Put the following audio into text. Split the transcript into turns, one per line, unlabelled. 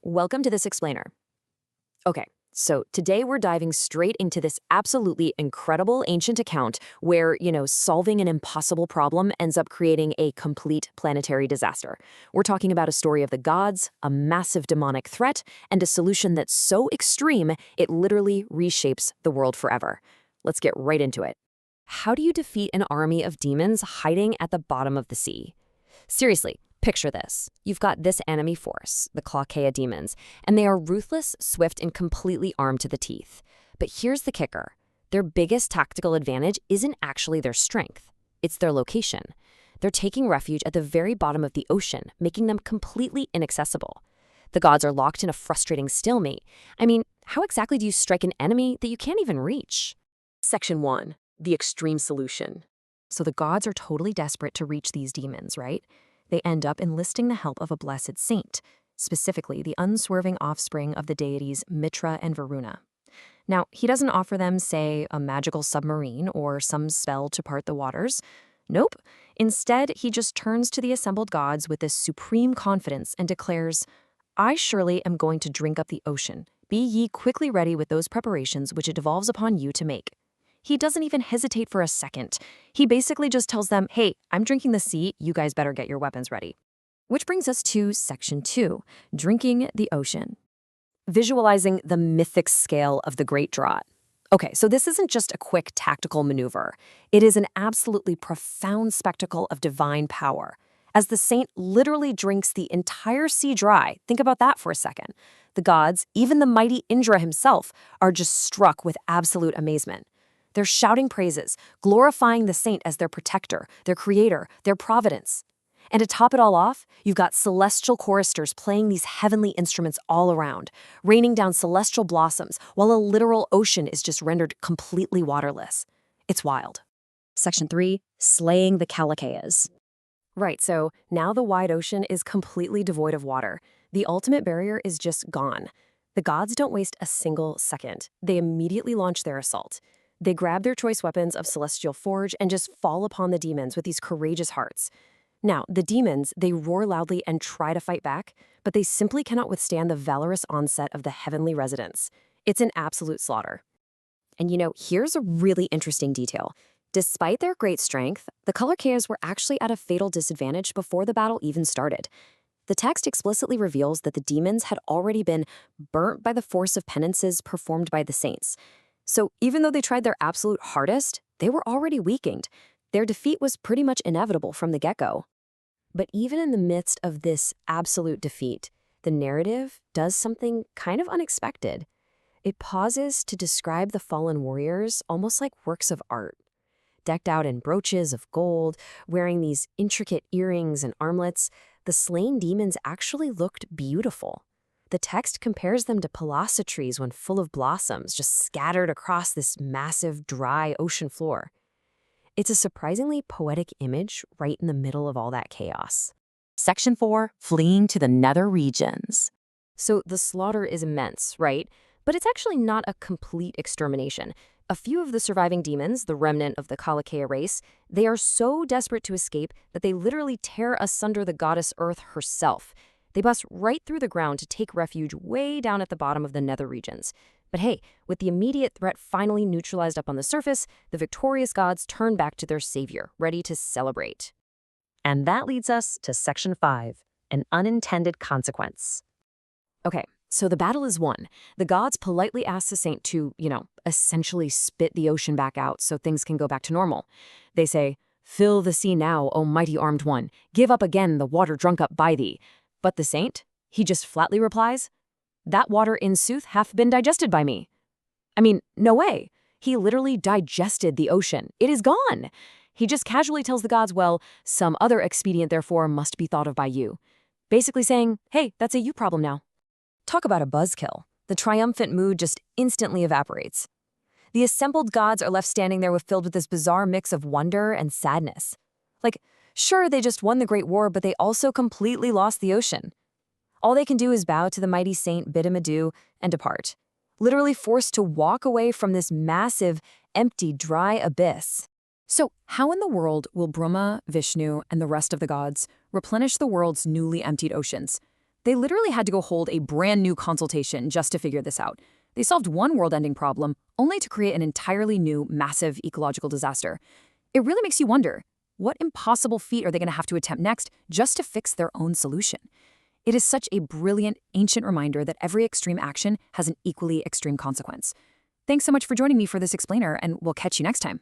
Welcome to this explainer. Okay, so today we're diving straight into this absolutely incredible ancient account where, solving an impossible problem ends up creating a complete planetary disaster. We're talking about a story of the gods, a massive demonic threat, and a solution that's so extreme it literally reshapes the world forever. Let's get right into it. How do you defeat an army of demons hiding at the bottom of the sea? Seriously, picture this. You've got this enemy force, the Kalakeyas demons, and they are ruthless, swift, and completely armed to the teeth. But here's the kicker. Their biggest tactical advantage isn't actually their strength. It's their location. They're taking refuge at the very bottom of the ocean, making them completely inaccessible. The gods are locked in a frustrating stalemate. I mean, how exactly do you strike an enemy that you can't even reach? Section 1. The extreme solution. So the gods are totally desperate to reach these demons, right? They end up enlisting the help of a blessed saint, specifically the unswerving offspring of the deities Mitra and Varuna. Now, he doesn't offer them, say, a magical submarine or some spell to part the waters. Nope. Instead, he just turns to the assembled gods with this supreme confidence and declares, "I surely am going to drink up the ocean. Be ye quickly ready with those preparations which it devolves upon you to make." He doesn't even hesitate for a second. He basically just tells them, hey, I'm drinking the sea, you guys better get your weapons ready. Which brings us to Section 2, drinking the ocean. Visualizing the mythic scale of the Great Drought. Okay, so this isn't just a quick tactical maneuver. It is an absolutely profound spectacle of divine power. As the saint literally drinks the entire sea dry, think about that for a second. The gods, even the mighty Indra himself, are just struck with absolute amazement. They're shouting praises, glorifying the saint as their protector, their creator, their providence. And to top it all off, you've got celestial choristers playing these heavenly instruments all around, raining down celestial blossoms while a literal ocean is just rendered completely waterless. It's wild. Section 3, slaying the Kalakeyas. Right, so now the wide ocean is completely devoid of water. The ultimate barrier is just gone. The gods don't waste a single second. They immediately launch their assault. They grab their choice weapons of celestial forge and just fall upon the demons with these courageous hearts. Now, the demons, they roar loudly and try to fight back, but they simply cannot withstand the valorous onset of the heavenly residents. It's an absolute slaughter. And here's a really interesting detail. Despite their great strength, the Kalakeyas were actually at a fatal disadvantage before the battle even started. The text explicitly reveals that the demons had already been burnt by the force of penances performed by the saints. So even though they tried their absolute hardest, they were already weakened. Their defeat was pretty much inevitable from the get-go. But even in the midst of this absolute defeat, the narrative does something kind of unexpected. It pauses to describe the fallen warriors almost like works of art. Decked out in brooches of gold, wearing these intricate earrings and armlets, the slain demons actually looked beautiful. The text compares them to palasa trees when full of blossoms just scattered across this massive, dry ocean floor. It's a surprisingly poetic image right in the middle of all that chaos. Section 4, fleeing to the nether regions. So the slaughter is immense, right? But it's actually not a complete extermination. A few of the surviving demons, the remnant of the Kalakeyas race, they are so desperate to escape that they literally tear asunder the goddess Earth herself. They bust right through the ground to take refuge way down at the bottom of the nether regions. But hey, with the immediate threat finally neutralized up on the surface, the victorious gods turn back to their savior, ready to celebrate. And that leads us to Section 5, an unintended consequence. Okay, so the battle is won. The gods politely ask the saint to, essentially spit the ocean back out so things can go back to normal. They say, "Fill the sea now, O mighty armed one. Give up again the water drunk up by thee." But the saint, he just flatly replies, "That water in sooth hath been digested by me." I mean, no way. He literally digested the ocean. It is gone. He just casually tells the gods, well, some other expedient therefore must be thought of by you. Basically saying, hey, that's a you problem now. Talk about a buzzkill. The triumphant mood just instantly evaporates. The assembled gods are left standing there filled with this bizarre mix of wonder and sadness. Like, sure, they just won the Great War, but they also completely lost the ocean. All they can do is bow to the mighty saint, bid him adieu, and depart, literally forced to walk away from this massive, empty, dry abyss. So how in the world will Brahma, Vishnu, and the rest of the gods replenish the world's newly emptied oceans?
They literally had to go hold a brand new consultation just to figure this out. They solved one world-ending problem only to create an entirely new, massive ecological disaster. It really makes you wonder, what impossible feat are they going to have to attempt next just to fix their own solution? It is such a brilliant, ancient reminder that every extreme action has an equally extreme consequence. Thanks so much for joining me for this explainer, and we'll catch you next time.